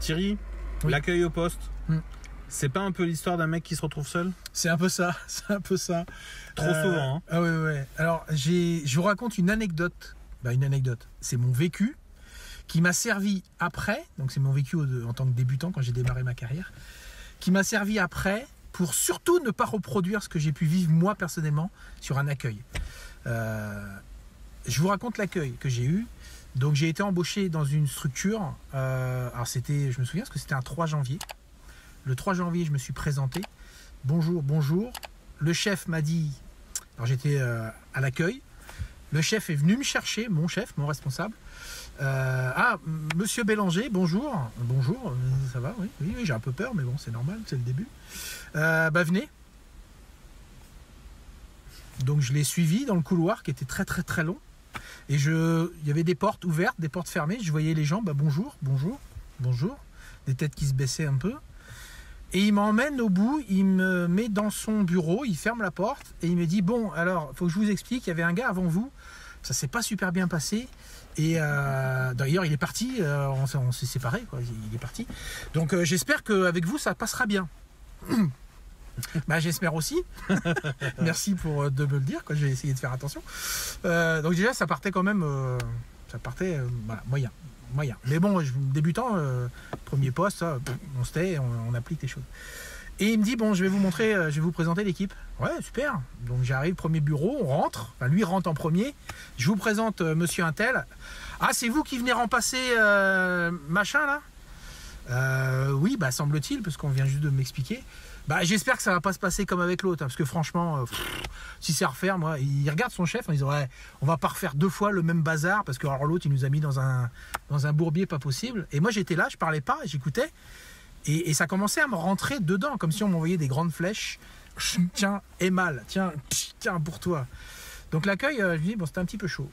Thierry, Oui. l'accueil au poste, Hmm. c'est pas un peu l'histoire d'un mec qui se retrouve seul? C'est un peu ça, c'est un peu ça. Trop souvent, hein. Ah ouais. Alors, je vous raconte une anecdote. Une anecdote. C'est mon vécu qui m'a servi après, donc c'est mon vécu en tant que débutant quand j'ai démarré ma carrière, qui m'a servi après pour surtout ne pas reproduire ce que j'ai pu vivre moi personnellement sur un accueil. Je vous raconte l'accueil que j'ai eu. Donc j'ai été embauché dans une structure, alors c'était, je me souviens parce que c'était un 3 janvier. Le 3 janvier, je me suis présenté. Bonjour. Le chef m'a dit, alors j'étais à l'accueil, le chef est venu me chercher, mon chef, mon responsable. Monsieur Bélanger, bonjour, ça va, oui, j'ai un peu peur, mais bon, c'est normal, c'est le début. Venez. Donc je l'ai suivi dans le couloir qui était très très très long. Et il y avait des portes ouvertes, des portes fermées. Je voyais les gens, bonjour. Des têtes qui se baissaient un peu. Et il m'emmène au bout, il me met dans son bureau, il ferme la porte et il me dit, bon, alors, il faut que je vous explique, il y avait un gars avant vous, ça s'est pas super bien passé. Et d'ailleurs, il est parti, on s'est séparés, quoi, il est parti. Donc j'espère qu'avec vous, ça passera bien. J'espère aussi. Merci de me le dire, quoi. J'ai essayé de faire attention. Donc déjà, ça partait quand même, moyen. Mais bon, débutant, premier poste, on se tait, on applique les choses. Et il me dit, bon, je vais vous montrer, je vais vous présenter l'équipe. Ouais, super. Donc j'arrive, premier bureau, on rentre. Enfin, lui rentre en premier. Je vous présente monsieur Intel. Ah, c'est vous qui venez remplacer machin là? Oui, semble-t-il, parce qu'on vient juste de m'expliquer. J'espère que ça va pas se passer comme avec l'autre, hein, parce que franchement, si c'est à refaire, moi, il regarde son chef en disant, ouais, on va pas refaire 2 fois le même bazar, parce que alors l'autre, il nous a mis dans un bourbier pas possible. Et moi, j'étais là, je parlais pas, j'écoutais, et ça commençait à me rentrer dedans, comme si on m'envoyait des grandes flèches. Tiens, Emal, tiens, pour toi. Donc l'accueil, je me dis, bon, c'était un petit peu chaud.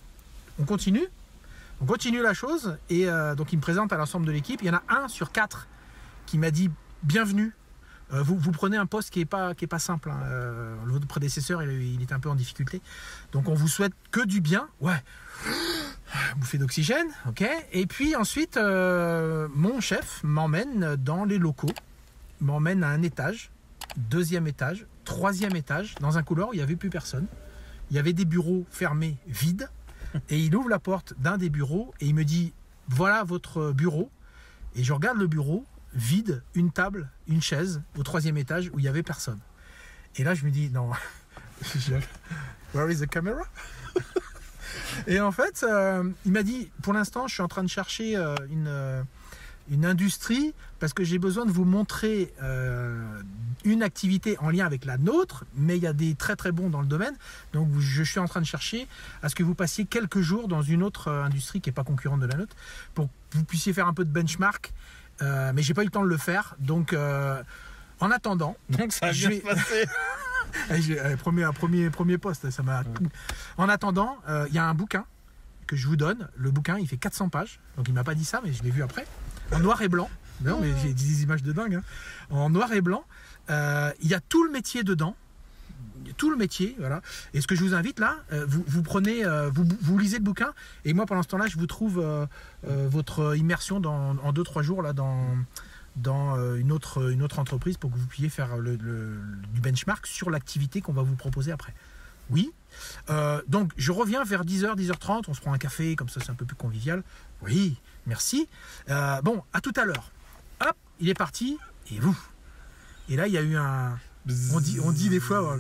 On continue la chose, et donc il me présente à l'ensemble de l'équipe. Il y en a 1 sur 4 qui m'a dit, bienvenue. Vous prenez un poste qui est pas simple, hein. Votre prédécesseur, il est un peu en difficulté. Donc on vous souhaite que du bien. Ouais. Bouffée d'oxygène, ok. Et puis ensuite, mon chef m'emmène dans les locaux, m'emmène à un étage, 2e étage, 3e étage, dans un couloir où il n'y avait plus personne. Il y avait des bureaux fermés, vides. Et il ouvre la porte d'un des bureaux et il me dit, voilà votre bureau. Et je regarde le bureau, vide, une table, une chaise, au 3e étage où il n'y avait personne. Et là, je me dis, non, where is the camera? Et en fait, il m'a dit, pour l'instant, je suis en train de chercher une industrie parce que j'ai besoin de vous montrer une activité en lien avec la nôtre, mais il y a des très très bons dans le domaine. Donc, je suis en train de chercher à ce que vous passiez quelques jours dans une autre industrie qui n'est pas concurrente de la nôtre pour que vous puissiez faire un peu de benchmark. Mais j'ai pas eu le temps de le faire, donc en attendant. Donc ça vient de se passer. Premier poste, ça m'a. En attendant, il y a un bouquin que je vous donne. Le bouquin, il fait 400 pages, donc il m'a pas dit ça, mais je l'ai vu après, en noir et blanc. Non, mais j'ai des images de dingue. Hein. En noir et blanc, il y a tout le métier dedans. Tout le métier, voilà. Et ce que je vous invite là, vous prenez, vous lisez le bouquin, et moi pendant ce temps-là, je vous trouve votre immersion en 2-3 jours là dans une autre entreprise pour que vous puissiez faire du benchmark sur l'activité qu'on va vous proposer après. Oui. Donc je reviens vers 10h, 10h30, on se prend un café, comme ça c'est un peu plus convivial. Oui, merci. Bon, à tout à l'heure. Hop, il est parti, et vous. Et là, il y a eu un... On dit des fois,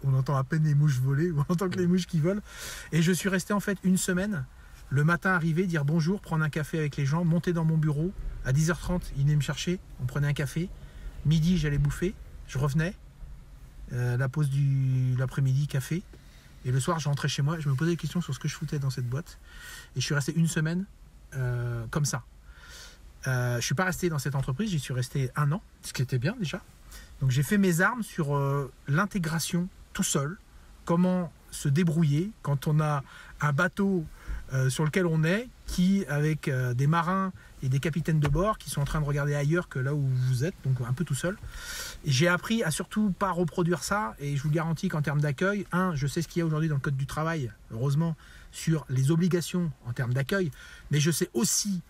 on entend à peine les mouches voler, ou on entend que les mouches qui volent. Et je suis resté en fait une semaine, le matin arrivé, dire bonjour, prendre un café avec les gens, monter dans mon bureau. À 10h30, il venait me chercher, on prenait un café. Midi, j'allais bouffer, je revenais. La pause de l'après-midi, café. Et le soir, je rentrais chez moi, je me posais des questions sur ce que je foutais dans cette boîte. Et je suis resté une semaine comme ça. Je ne suis pas resté dans cette entreprise, j'y suis resté 1 an, ce qui était bien déjà. Donc j'ai fait mes armes sur l'intégration tout seul, comment se débrouiller quand on a un bateau sur lequel on est, qui avec des marins et des capitaines de bord qui sont en train de regarder ailleurs que là où vous êtes, donc un peu tout seul. Et j'ai appris à surtout pas reproduire ça, et je vous garantis qu'en termes d'accueil, je sais ce qu'il y a aujourd'hui dans le Code du travail, heureusement, sur les obligations en termes d'accueil, mais je sais aussi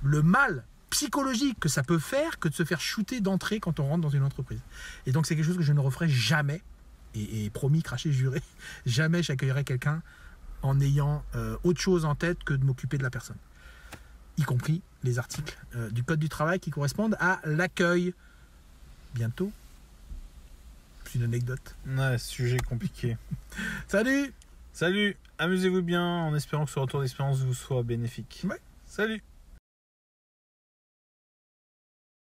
le mal psychologique que ça peut faire que de se faire shooter d'entrée quand on rentre dans une entreprise. Et donc c'est quelque chose que je ne referai jamais, et promis, craché, juré, jamais j'accueillerai quelqu'un en ayant autre chose en tête que de m'occuper de la personne. Y compris les articles du Code du travail qui correspondent à l'accueil. Bientôt. C'est une anecdote. Ouais, sujet compliqué. Salut! Salut, amusez-vous bien en espérant que ce retour d'expérience vous soit bénéfique. Ouais. Salut!